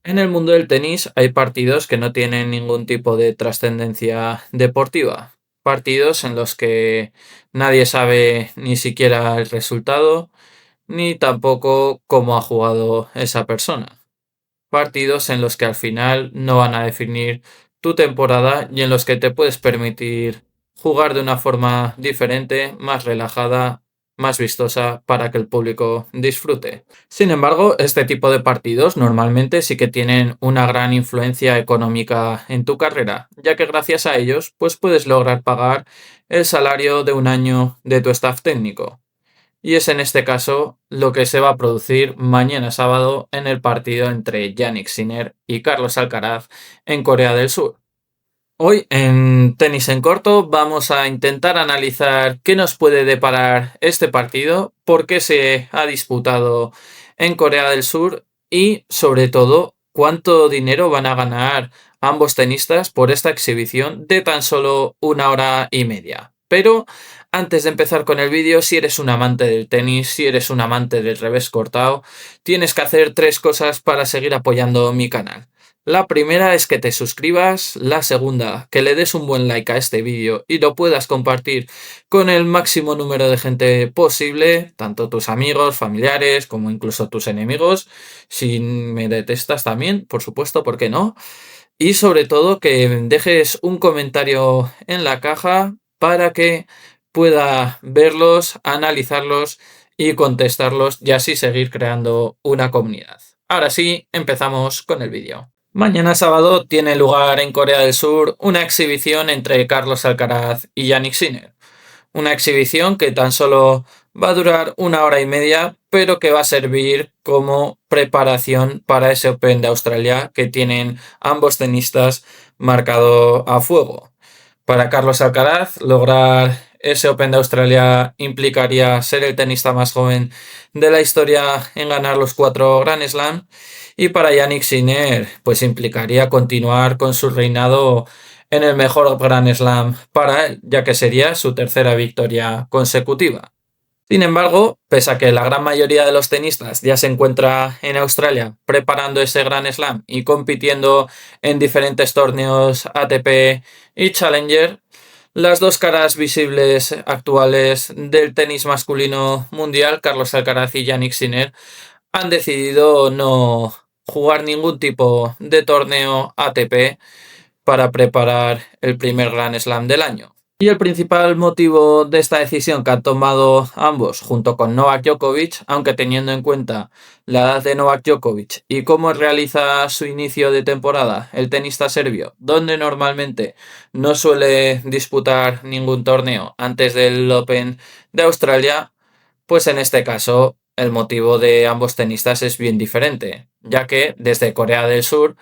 En el mundo del tenis hay partidos que no tienen ningún tipo de trascendencia deportiva. Partidos en los que nadie sabe ni siquiera el resultado, ni tampoco cómo ha jugado esa persona. Partidos en los que al final no van a definir tu temporada y en los que te puedes permitir jugar de una forma diferente, más relajada, más vistosa para que el público disfrute. Sin embargo, este tipo de partidos normalmente sí que tienen una gran influencia económica en tu carrera, ya que gracias a ellos pues puedes lograr pagar el salario de un año de tu staff técnico. Y es en este caso lo que se va a producir mañana sábado en el partido entre Jannik Sinner y Carlos Alcaraz en Corea del Sur. Hoy en Tenis en Corto vamos a intentar analizar qué nos puede deparar este partido, por qué se ha disputado en Corea del Sur y sobre todo cuánto dinero van a ganar ambos tenistas por esta exhibición de tan solo 1 hora y media. Pero antes de empezar con el vídeo, si eres un amante del tenis, si eres un amante del revés cortado, tienes que hacer 3 cosas para seguir apoyando mi canal. La primera es que te suscribas, la segunda, que le des un buen like a este vídeo y lo puedas compartir con el máximo número de gente posible, tanto tus amigos, familiares, como incluso tus enemigos, si me detestas también, por supuesto, ¿por qué no? Y sobre todo que dejes un comentario en la caja para que pueda verlos, analizarlos y contestarlos y así seguir creando una comunidad. Ahora sí, empezamos con el vídeo. Mañana sábado tiene lugar en Corea del Sur una exhibición entre Carlos Alcaraz y Jannik Sinner. Una exhibición que tan solo va a durar 1 hora y media, pero que va a servir como preparación para ese Open de Australia que tienen ambos tenistas marcado a fuego. Para Carlos Alcaraz, lograr ese Open de Australia implicaría ser el tenista más joven de la historia en ganar los 4 Grand Slam. Y para Jannik Sinner, pues implicaría continuar con su reinado en el mejor Grand Slam para él, ya que sería su tercera victoria consecutiva. Sin embargo, pese a que la gran mayoría de los tenistas ya se encuentra en Australia preparando ese Grand Slam y compitiendo en diferentes torneos ATP y Challenger, las dos caras visibles actuales del tenis masculino mundial, Carlos Alcaraz y Jannik Sinner, han decidido no jugar ningún tipo de torneo ATP para preparar el primer Grand Slam del año. Y el principal motivo de esta decisión que han tomado ambos, junto con Novak Djokovic, aunque teniendo en cuenta la edad de Novak Djokovic y cómo realiza su inicio de temporada el tenista serbio, donde normalmente no suele disputar ningún torneo antes del Open de Australia, pues en este caso el motivo de ambos tenistas es bien diferente, ya que desde Corea del Sur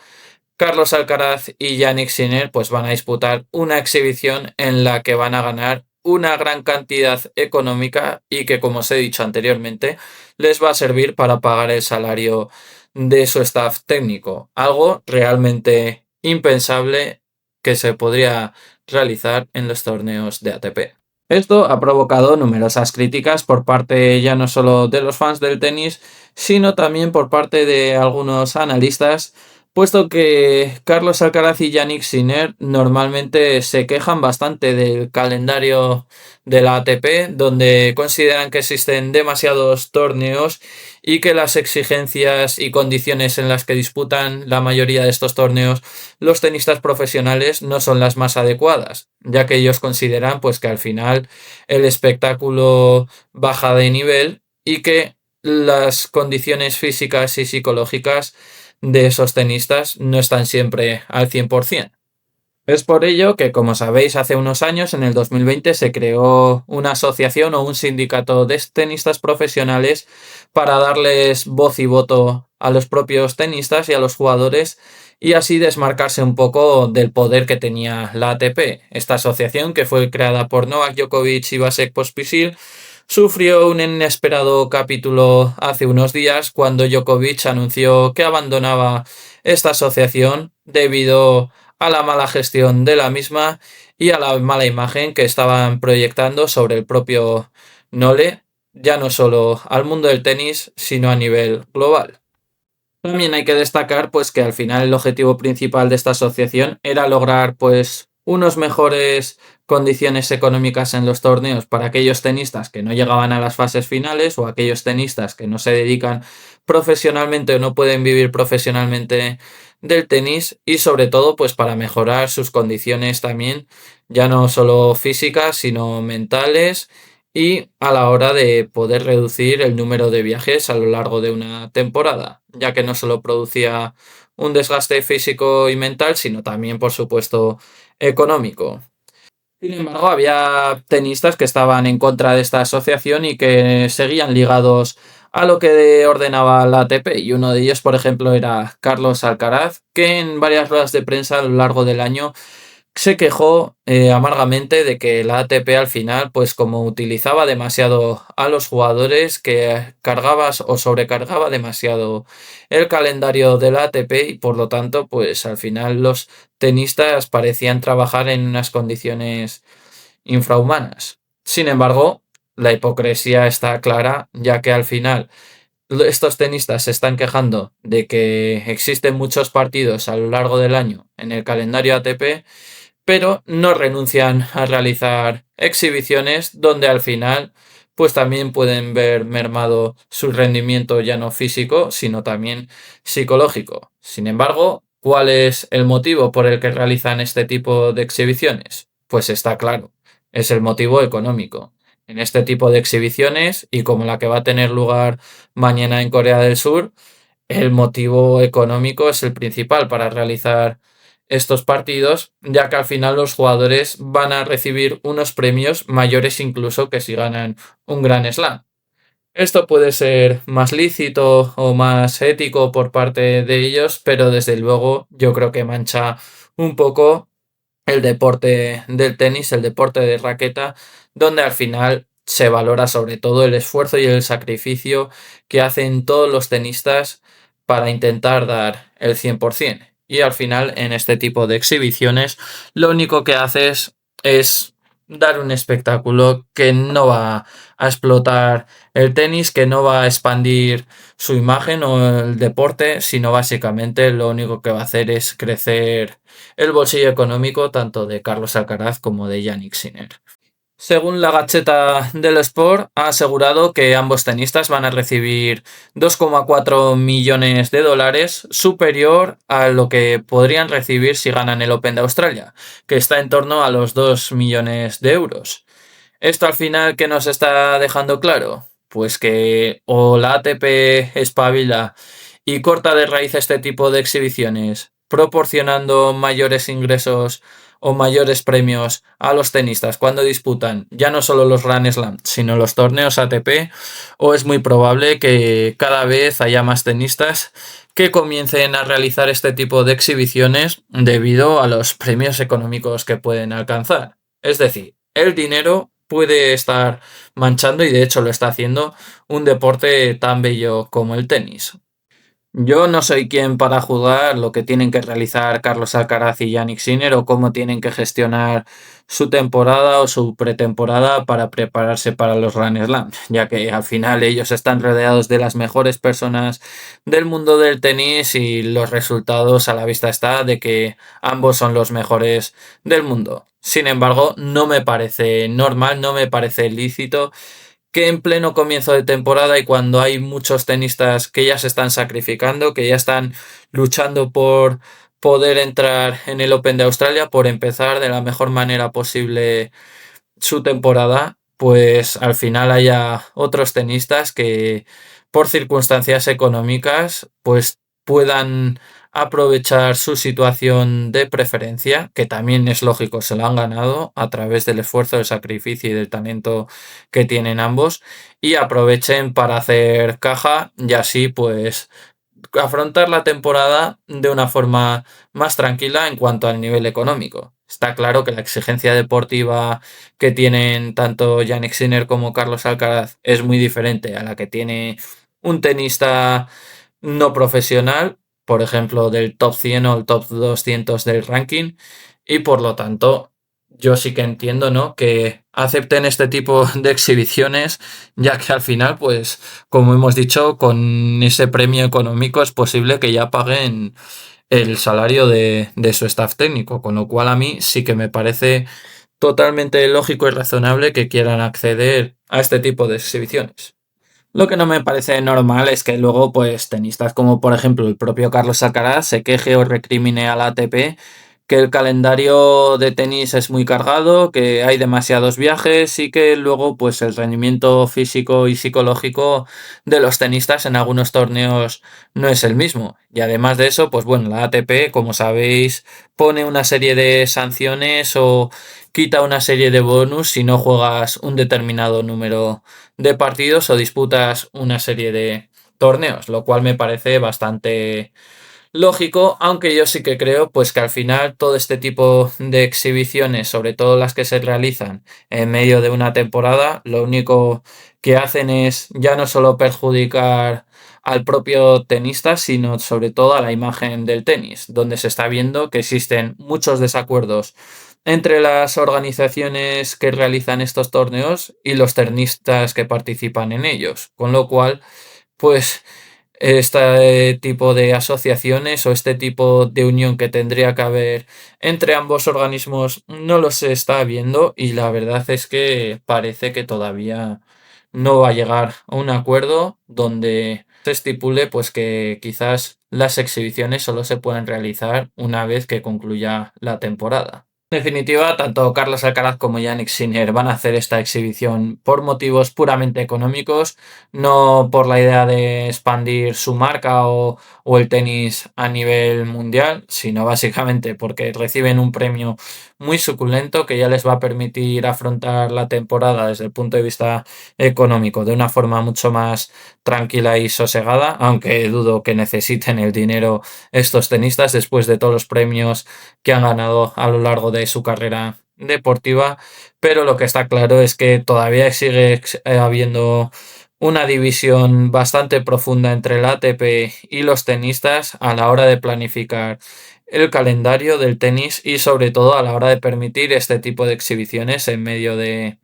Carlos Alcaraz y Jannik Sinner pues van a disputar una exhibición en la que van a ganar una gran cantidad económica y que, como os he dicho anteriormente, les va a servir para pagar el salario de su staff técnico. Algo realmente impensable que se podría realizar en los torneos de ATP. Esto ha provocado numerosas críticas por parte ya no solo de los fans del tenis, sino también por parte de algunos analistas, puesto que Carlos Alcaraz y Jannik Sinner normalmente se quejan bastante del calendario de la ATP, donde consideran que existen demasiados torneos y que las exigencias y condiciones en las que disputan la mayoría de estos torneos los tenistas profesionales no son las más adecuadas, ya que ellos consideran pues que al final el espectáculo baja de nivel y que las condiciones físicas y psicológicas de esos tenistas no están siempre al 100%. Es por ello que, como sabéis, hace unos años, en el 2020, se creó una asociación o un sindicato de tenistas profesionales para darles voz y voto a los propios tenistas y a los jugadores y así desmarcarse un poco del poder que tenía la ATP. Esta asociación, que fue creada por Novak Djokovic y Vasek Pospisil, sufrió un inesperado capítulo hace unos días cuando Djokovic anunció que abandonaba esta asociación debido a la mala gestión de la misma y a la mala imagen que estaban proyectando sobre el propio Nole, ya no solo al mundo del tenis, sino a nivel global. También hay que destacar pues que al final el objetivo principal de esta asociación era lograr pues unos mejores condiciones económicas en los torneos para aquellos tenistas que no llegaban a las fases finales o aquellos tenistas que no se dedican profesionalmente o no pueden vivir profesionalmente del tenis y sobre todo pues para mejorar sus condiciones también ya no solo físicas sino mentales y a la hora de poder reducir el número de viajes a lo largo de una temporada, ya que no solo producía un desgaste físico y mental, sino también, por supuesto, económico. Sin embargo, había tenistas que estaban en contra de esta asociación y que seguían ligados a lo que ordenaba la ATP, y uno de ellos, por ejemplo, era Carlos Alcaraz, que en varias ruedas de prensa a lo largo del año se quejó amargamente de que la ATP al final, pues como utilizaba demasiado a los jugadores, que cargaba o sobrecargaba demasiado el calendario de la ATP y por lo tanto, pues al final los tenistas parecían trabajar en unas condiciones infrahumanas. Sin embargo, la hipocresía está clara, ya que al final estos tenistas se están quejando de que existen muchos partidos a lo largo del año en el calendario ATP, pero no renuncian a realizar exhibiciones donde al final pues también pueden ver mermado su rendimiento ya no físico, sino también psicológico. Sin embargo, ¿cuál es el motivo por el que realizan este tipo de exhibiciones? Pues está claro, es el motivo económico. En este tipo de exhibiciones, y como la que va a tener lugar mañana en Corea del Sur, el motivo económico es el principal para realizar estos partidos, ya que al final los jugadores van a recibir unos premios mayores incluso que si ganan un Grand Slam. Esto puede ser más lícito o más ético por parte de ellos, pero desde luego yo creo que mancha un poco el deporte del tenis, el deporte de raqueta, donde al final se valora sobre todo el esfuerzo y el sacrificio que hacen todos los tenistas para intentar dar el 100%. Y al final, en este tipo de exhibiciones, lo único que haces es dar un espectáculo que no va a explotar el tenis, que no va a expandir su imagen o el deporte, sino básicamente lo único que va a hacer es crecer el bolsillo económico tanto de Carlos Alcaraz como de Yannick Sinner. Según la Gacheta del Sport, ha asegurado que ambos tenistas van a recibir 2,4 millones de dólares, superior a lo que podrían recibir si ganan el Open de Australia, que está en torno a los 2 millones de euros. ¿Esto al final qué nos está dejando claro? Pues que o la ATP espabila y corta de raíz este tipo de exhibiciones, proporcionando mayores ingresos o mayores premios a los tenistas cuando disputan ya no solo los Grand Slam, sino los torneos ATP, o es muy probable que cada vez haya más tenistas que comiencen a realizar este tipo de exhibiciones debido a los premios económicos que pueden alcanzar. Es decir, el dinero puede estar manchando, y de hecho lo está haciendo, un deporte tan bello como el tenis. Yo no soy quien para juzgar lo que tienen que realizar Carlos Alcaraz y Yannick Sinner o cómo tienen que gestionar su temporada o su pretemporada para prepararse para los Grand Slam, ya que al final ellos están rodeados de las mejores personas del mundo del tenis y los resultados a la vista está de que ambos son los mejores del mundo. Sin embargo, no me parece normal, no me parece lícito que en pleno comienzo de temporada y cuando hay muchos tenistas que ya se están sacrificando, que ya están luchando por poder entrar en el Open de Australia, por empezar de la mejor manera posible su temporada, pues al final haya otros tenistas que por circunstancias económicas pues puedan aprovechar su situación de preferencia, que también es lógico, se lo han ganado a través del esfuerzo, del sacrificio y del talento que tienen ambos, y aprovechen para hacer caja y así pues afrontar la temporada de una forma más tranquila en cuanto al nivel económico. Está claro que la exigencia deportiva que tienen tanto Yannick Sinner como Carlos Alcaraz es muy diferente a la que tiene un tenista no profesional, por ejemplo, del top 100 o el top 200 del ranking, y por lo tanto yo sí que entiendo, ¿no? Que acepten este tipo de exhibiciones, ya que al final, pues, como hemos dicho, con ese premio económico es posible que ya paguen el salario de su staff técnico, con lo cual a mí sí que me parece totalmente lógico y razonable que quieran acceder a este tipo de exhibiciones. Lo que no me parece normal es que luego, pues, tenistas como por ejemplo el propio Carlos Alcaraz se queje o recrimine a la ATP que el calendario de tenis es muy cargado, que hay demasiados viajes y que luego, pues, el rendimiento físico y psicológico de los tenistas en algunos torneos no es el mismo. Y además de eso, pues bueno, la ATP, como sabéis, pone una serie de sanciones o quita una serie de bonus si no juegas un determinado número de partidos o disputas una serie de torneos, lo cual me parece bastante lógico, aunque yo sí que creo pues que al final todo este tipo de exhibiciones, sobre todo las que se realizan en medio de una temporada, lo único que hacen es ya no solo perjudicar al propio tenista, sino sobre todo a la imagen del tenis, donde se está viendo que existen muchos desacuerdos entre las organizaciones que realizan estos torneos y los tenistas que participan en ellos, con lo cual pues este tipo de asociaciones o este tipo de unión que tendría que haber entre ambos organismos no los está viendo y la verdad es que parece que todavía no va a llegar a un acuerdo donde se estipule pues que quizás las exhibiciones solo se pueden realizar una vez que concluya la temporada. En definitiva, tanto Carlos Alcaraz como Yannick Sinner van a hacer esta exhibición por motivos puramente económicos, no por la idea de expandir su marca o el tenis a nivel mundial, sino básicamente porque reciben un premio muy suculento que ya les va a permitir afrontar la temporada desde el punto de vista económico de una forma mucho más tranquila y sosegada, aunque dudo que necesiten el dinero estos tenistas después de todos los premios que han ganado a lo largo de su carrera deportiva, pero lo que está claro es que todavía sigue habiendo una división bastante profunda entre el ATP y los tenistas a la hora de planificar el calendario del tenis y sobre todo a la hora de permitir este tipo de exhibiciones en medio de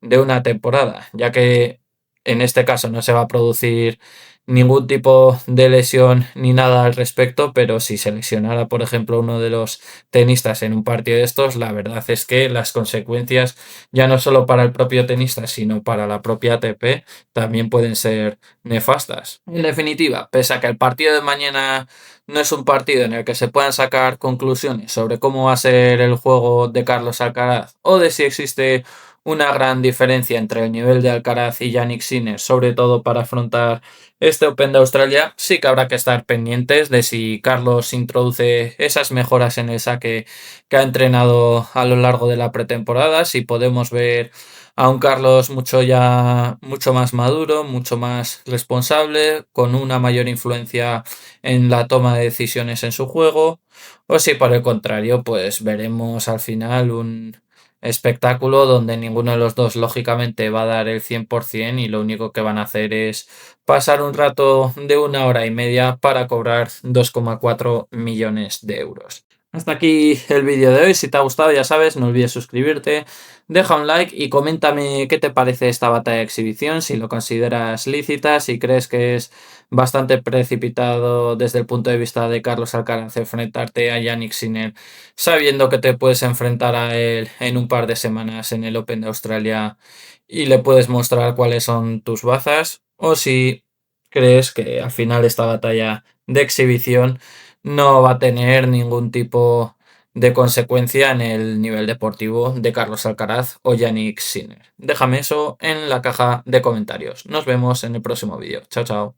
una temporada, ya que en este caso no se va a producir ningún tipo de lesión ni nada al respecto, pero si se lesionara, por ejemplo, uno de los tenistas en un partido de estos, la verdad es que las consecuencias, ya no solo para el propio tenista, sino para la propia ATP, también pueden ser nefastas. En definitiva, pese a que el partido de mañana no es un partido en el que se puedan sacar conclusiones sobre cómo va a ser el juego de Carlos Alcaraz o de si existe una gran diferencia entre el nivel de Alcaraz y Yannick Sinner, sobre todo para afrontar este Open de Australia. Sí que habrá que estar pendientes de si Carlos introduce esas mejoras en el saque que ha entrenado a lo largo de la pretemporada, si podemos ver a un Carlos mucho más maduro, mucho más responsable, con una mayor influencia en la toma de decisiones en su juego, o si por el contrario, pues veremos al final un espectáculo donde ninguno de los dos lógicamente va a dar el 100% y lo único que van a hacer es pasar un rato de una hora y media para cobrar 2,4 millones de euros. Hasta aquí el vídeo de hoy. Si te ha gustado, ya sabes, no olvides suscribirte, deja un like y coméntame qué te parece esta batalla de exhibición, si lo consideras lícita, si crees que es bastante precipitado desde el punto de vista de Carlos Alcaraz enfrentarte a Yannick Sinner, sabiendo que te puedes enfrentar a él en un par de semanas en el Open de Australia y le puedes mostrar cuáles son tus bazas, o si crees que al final esta batalla de exhibición no va a tener ningún tipo de consecuencia en el nivel deportivo de Carlos Alcaraz o Yannick Sinner. Déjame eso en la caja de comentarios. Nos vemos en el próximo vídeo. Chao, chao.